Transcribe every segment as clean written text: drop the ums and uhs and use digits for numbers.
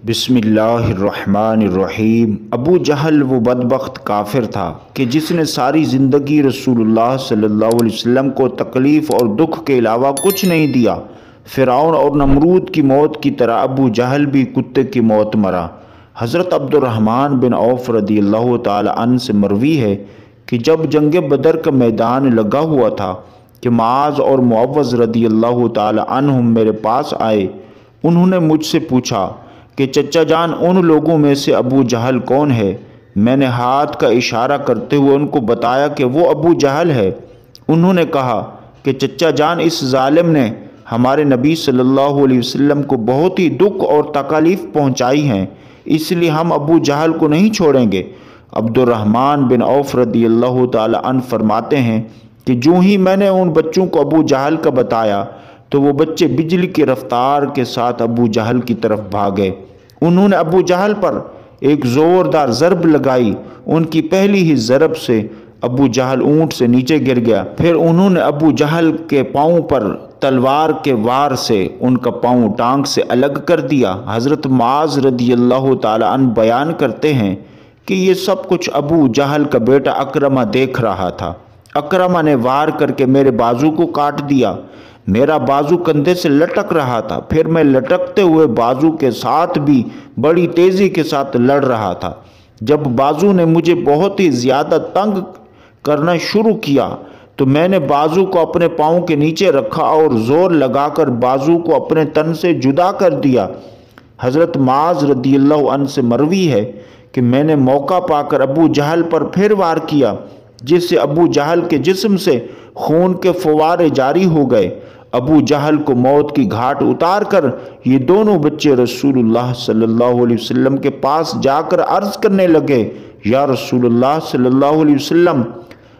بسم اللہ الرحمن الرحیم۔ ابو جہل وہ بدبخت کافر تھا کہ جس نے ساری زندگی رسول اللہ صلی اللہ علیہ وسلم کو تکلیف اور دکھ کے علاوہ کچھ نہیں دیا۔ فرعون اور نمرود کی موت کی طرح ابو جہل بھی کتے کی موت مرا۔ حضرت عبد الرحمن بن عوف رضی اللہ تعالی عنہ سے مروی ہے کہ جب جنگ بدر کا میدان لگا ہوا تھا کہ معاذ اور معوذ رضی اللہ تعالی عنہم میرے پاس آئے۔ انہوں نے مجھ سے پوچھا کہ چچا جان ان لوگوں میں سے ابو جہل کون ہے؟ میں نے ہاتھ کا اشارہ کرتے ہوئے ان کو بتایا کہ وہ ابو جہل ہے۔ انہوں نے کہا کہ چچا جان اس ظالم نے ہمارے نبی صلی اللہ علیہ وسلم کو بہت ہی دکھ اور تکالیف پہنچائی ہیں، اس لیے ہم ابو جہل کو نہیں چھوڑیں گے۔ عبد الرحمن بن عوف رضی اللہ تعالی عنہ فرماتے ہیں کہ جو ہی میں نے ان بچوں کو ابو جہل کا بتایا تو وہ بچے بجلی کی رفتار کے ساتھ ابو جہل کی طرف بھاگے۔ انہوں نے ابو جہل پر ایک زوردار ضرب لگائی۔ ان کی پہلی ہی ضرب سے ابو جہل اونٹ سے نیچے گر گیا۔ پھر انہوں نے ابو جہل کے پاؤں پر تلوار کے وار سے ان کا پاؤں ٹانگ سے الگ کر دیا۔ حضرت معاذ رضی اللہ تعالی عنہ بیان کرتے ہیں کہ یہ سب کچھ ابو جہل کا بیٹا اکرمہ دیکھ رہا تھا۔ اکرمہ نے وار کر کے میرے بازو کو کاٹ دیا۔ میرا بازو کندھے سے لٹک رہا تھا، پھر میں لٹکتے ہوئے بازو کے ساتھ بھی بڑی تیزی کے ساتھ لڑ رہا تھا۔ جب بازو نے مجھے بہت ہی زیادہ تنگ کرنا شروع کیا تو میں نے بازو کو اپنے پاؤں کے نیچے رکھا اور زور لگا کر بازو کو اپنے تن سے جدا کر دیا۔ حضرت معاذ رضی اللہ عنہ سے مروی ہے کہ میں نے موقع پا کر ابو جہل پر پھر وار کیا، جس سے ابو جہل کے جسم سے خون کے فوارے جاری ہو گئے۔ ابو جہل کو موت کی گھاٹ اتار کر یہ دونوں بچے رسول اللہ صلی اللہ علیہ وسلم کے پاس جا کر عرض کرنے لگے، یا رسول اللہ صلی اللہ علیہ وسلم،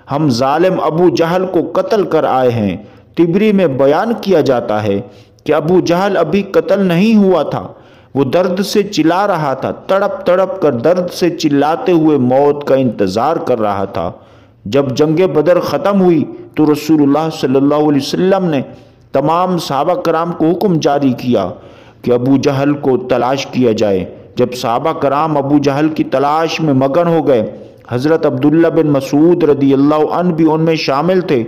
ہم ظالم ابو جہل کو قتل کر آئے ہیں۔ طبری میں بیان کیا جاتا ہے کہ ابو جہل ابھی قتل نہیں ہوا تھا، وہ درد سے چلا رہا تھا، تڑپ تڑپ کر درد سے چلاتے ہوئے موت کا انتظار کر رہا تھا۔ جب جنگ بدر ختم ہوئی تو رسول اللہ صلی اللہ علیہ وسلم نے تمام صحابہ کرام کو حکم جاری کیا کہ ابو جہل کو تلاش کیا جائے۔ جب صحابہ کرام ابو جہل کی تلاش میں مگن ہو گئے، حضرت عبداللہ بن مسعود رضی اللہ عنہ بھی ان میں شامل تھے۔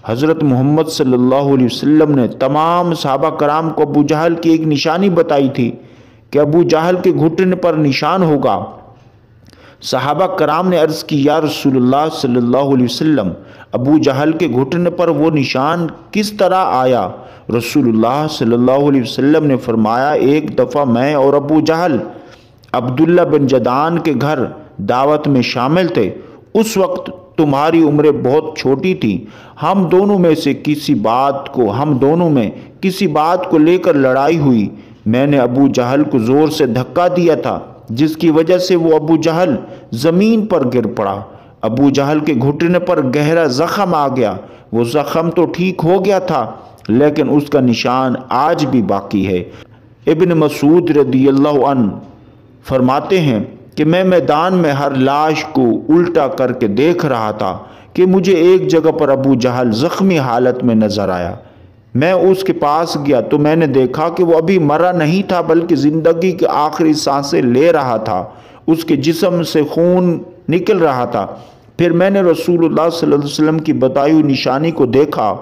حضرت محمد صلی اللہ علیہ وسلم نے تمام صحابہ کرام کو ابو جہل کی ایک نشانی بتائی تھی کہ ابو جہل کے گھٹنے پر نشان ہوگا۔ صحابہ کرام نے عرض کی، یا رسول اللہ صلی اللہ علیہ وسلم، ابو جہل کے گھٹنے پر وہ نشان کس طرح آیا؟ رسول اللہ صلی اللہ علیہ وسلم نے فرمایا، ایک دفعہ میں اور ابو جہل عبداللہ بن جدعان کے گھر دعوت میں شامل تھے۔ اس وقت تمہاری عمریں بہت چھوٹی تھی۔ ہم دونوں میں کسی بات کو لے کر لڑائی ہوئی۔ میں نے ابو جہل کو زور سے دھکا دیا تھا، جس کی وجہ سے وہ ابو جہل زمین پر گر پڑا۔ ابو جہل کے گھٹنے پر گہرا زخم آ گیا۔ وہ زخم تو ٹھیک ہو گیا تھا لیکن اس کا نشان آج بھی باقی ہے۔ ابن مسعود رضی اللہ عنہ فرماتے ہیں کہ میں میدان میں ہر لاش کو الٹا کر کے دیکھ رہا تھا کہ مجھے ایک جگہ پر ابو جہل زخمی حالت میں نظر آیا۔ میں اس کے پاس گیا تو میں نے دیکھا کہ وہ ابھی مرا نہیں تھا بلکہ زندگی کی آخری سانسیں لے رہا تھا۔ اس کے جسم سے خون نکل رہا تھا۔ پھر میں نے رسول اللہ صلی اللہ علیہ وسلم کی بتائی ہوئی نشانی کو دیکھا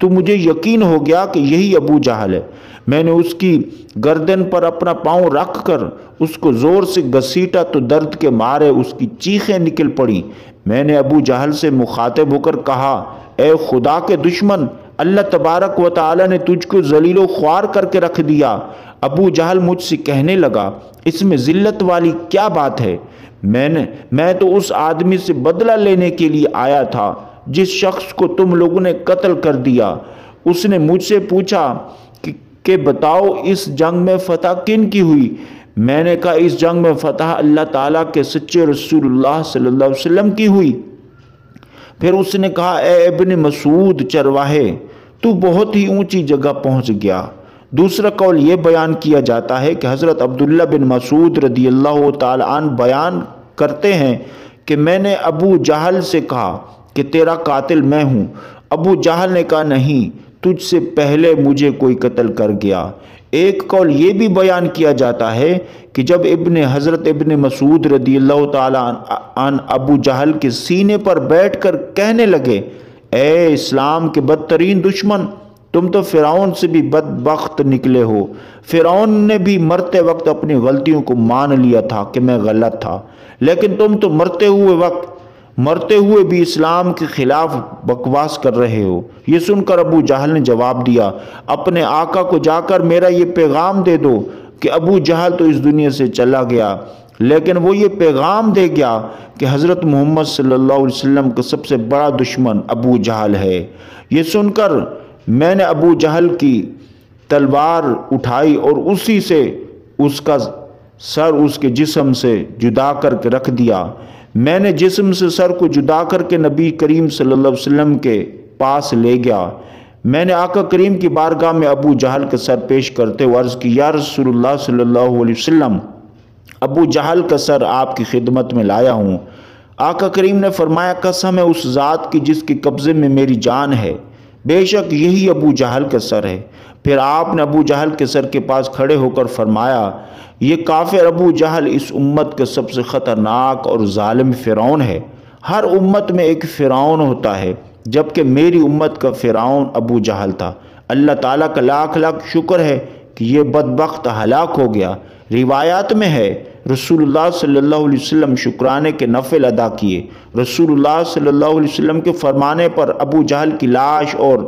تو مجھے یقین ہو گیا کہ یہی ابو جہل ہے۔ میں نے اس کی گردن پر اپنا پاؤں رکھ کر اس کو زور سے گھسیٹا تو درد کے مارے اس کی چیخیں نکل پڑیں۔ میں نے ابو جہل سے مخاطب ہو کر کہا، اے خدا کے دشمن، اللہ تبارک و تعالی نے تجھ کو ذلیل و خوار کر کے رکھ دیا۔ ابو جہل مجھ سے کہنے لگا، اس میں ذلت والی کیا بات ہے؟ میں تو اس آدمی سے بدلہ لینے کے لیے آیا تھا جس شخص کو تم لوگوں نے قتل کر دیا۔ اس نے مجھ سے پوچھا کہ بتاؤ اس جنگ میں فتح کن کی ہوئی؟ میں نے کہا، اس جنگ میں فتح اللہ تعالیٰ کے سچے رسول اللہ صلی اللہ علیہ وسلم کی ہوئی۔ پھر اس نے کہا، اے ابن مسعود چرواہے، تو بہت ہی اونچی جگہ پہنچ گیا۔ دوسرا قول یہ بیان کیا جاتا ہے کہ حضرت عبداللہ بن مسعود رضی اللہ تعالی عنہ بیان کرتے ہیں کہ میں نے ابو جہل سے کہا کہ تیرا قاتل میں ہوں۔ ابو جہل نے کہا، نہیں، تجھ سے پہلے مجھے کوئی قتل کر گیا۔ ایک قول یہ بھی بیان کیا جاتا ہے کہ جب حضرت ابن مسعود رضی اللہ تعالیٰ عن ابو جہل کے سینے پر بیٹھ کر کہنے لگے، اے اسلام کے بدترین دشمن، تم تو فرعون سے بھی بدبخت نکلے ہو۔ فرعون نے بھی مرتے وقت اپنی غلطیوں کو مان لیا تھا کہ میں غلط تھا، لیکن تم تو مرتے ہوئے بھی اسلام کے خلاف بکواس کر رہے ہو۔ یہ سن کر ابو جہل نے جواب دیا، اپنے آقا کو جا کر میرا یہ پیغام دے دو کہ ابو جہل تو اس دنیا سے چلا گیا، لیکن وہ یہ پیغام دے گیا کہ حضرت محمد صلی اللہ علیہ وسلم کا سب سے بڑا دشمن ابو جہل ہے۔ یہ سن کر میں نے ابو جہل کی تلوار اٹھائی اور اسی سے اس کا سر اس کے جسم سے جدا کر کے رکھ دیا۔ میں نے جسم سے سر کو جدا کر کے نبی کریم صلی اللہ علیہ وسلم کے پاس لے گیا۔ میں نے آقا کریم کی بارگاہ میں ابو جہل کا سر پیش کرتے ہوئے عرض کی، یا رسول اللہ صلی اللہ علیہ وسلم، ابو جہل کا سر آپ کی خدمت میں لایا ہوں۔ آقا کریم نے فرمایا، قسم ہے اس ذات کی جس کے قبضے میں میری جان ہے، بے شک یہی ابو جہل کا سر ہے۔ پھر آپ نے ابو جہل کے سر کے پاس کھڑے ہو کر فرمایا، یہ کافر ابو جہل اس امت کا سب سے خطرناک اور ظالم فرعون ہے۔ ہر امت میں ایک فرعون ہوتا ہے، جبکہ میری امت کا فرعون ابو جہل تھا۔ اللہ تعالیٰ کا لاکھ لاکھ شکر ہے کہ یہ بدبخت ہلاک ہو گیا۔ روایات میں ہے رسول اللہ صلی اللہ علیہ وسلم شکرانے کے نفل ادا کیے۔ رسول اللہ صلی اللہ علیہ وسلم کے فرمانے پر ابو جہل کی لاش اور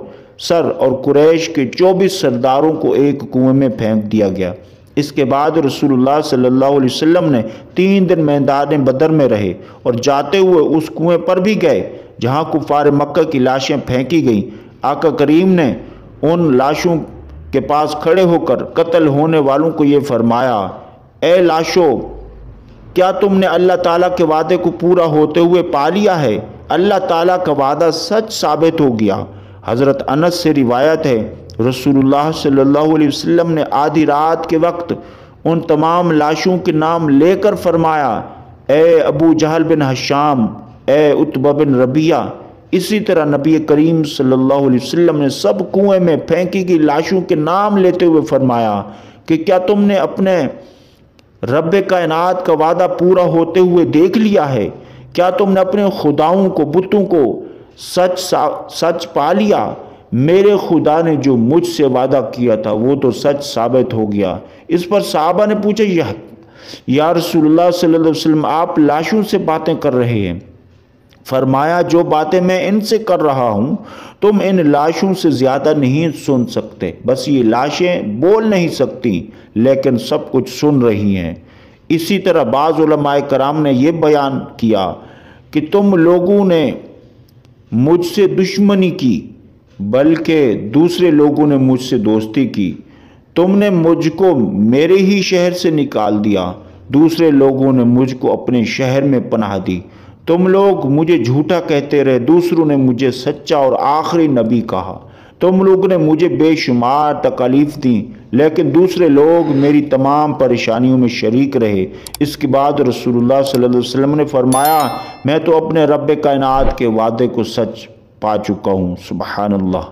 سر اور قریش کے 24 سرداروں کو ایک کنویں میں پھینک دیا گیا۔ اس کے بعد رسول اللہ صلی اللہ علیہ وسلم نے 3 دن میدان بدر میں رہے اور جاتے ہوئے اس کنویں پر بھی گئے جہاں کفار مکہ کی لاشیں پھینکی گئیں۔ آقا کریم نے ان لاشوں کے پاس کھڑے ہو کر قتل ہونے والوں کو یہ فرمایا، اے لاشو، کیا تم نے اللہ تعالیٰ کے وعدے کو پورا ہوتے ہوئے پا لیا ہے؟ اللہ تعالیٰ کا وعدہ سچ ثابت ہو گیا۔ حضرت انس سے روایت ہے رسول اللہ صلی اللہ علیہ وسلم نے آدھی رات کے وقت ان تمام لاشوں کے نام لے کر فرمایا، اے ابو جہل بن ہشام، اے عتبہ بن ربیعہ۔ اسی طرح نبی کریم صلی اللہ علیہ وسلم نے سب کنویں میں پھینکی گئی لاشوں کے نام لیتے ہوئے فرمایا کہ کیا تم نے اپنے رب کائنات کا وعدہ پورا ہوتے ہوئے دیکھ لیا ہے؟ کیا تم نے اپنے خداؤں کو، بتوں کو سچ پا لیا؟ میرے خدا نے جو مجھ سے وعدہ کیا تھا وہ تو سچ ثابت ہو گیا۔ اس پر صحابہ نے پوچھا، یا رسول اللہ صلی اللہ علیہ وسلم، آپ لاشوں سے باتیں کر رہے ہیں؟ فرمایا، جو باتیں میں ان سے کر رہا ہوں تم ان لاشوں سے زیادہ نہیں سن سکتے، بس یہ لاشیں بول نہیں سکتی لیکن سب کچھ سن رہی ہیں۔ اسی طرح بعض علماء کرام نے یہ بیان کیا کہ تم لوگوں نے مجھ سے دشمنی کی بلکہ دوسرے لوگوں نے مجھ سے دوستی کی۔ تم نے مجھ کو میرے ہی شہر سے نکال دیا، دوسرے لوگوں نے مجھ کو اپنے شہر میں پناہ دی۔ تم لوگ مجھے جھوٹا کہتے رہے، دوسروں نے مجھے سچا اور آخری نبی کہا۔ تم لوگوں نے مجھے بے شمار تکالیف دیں لیکن دوسرے لوگ میری تمام پریشانیوں میں شریک رہے۔ اس کے بعد رسول اللہ صلی اللہ علیہ وسلم نے فرمایا، میں تو اپنے رب کائنات کے وعدے کو سچ پا چکا ہوں۔ سبحان اللہ۔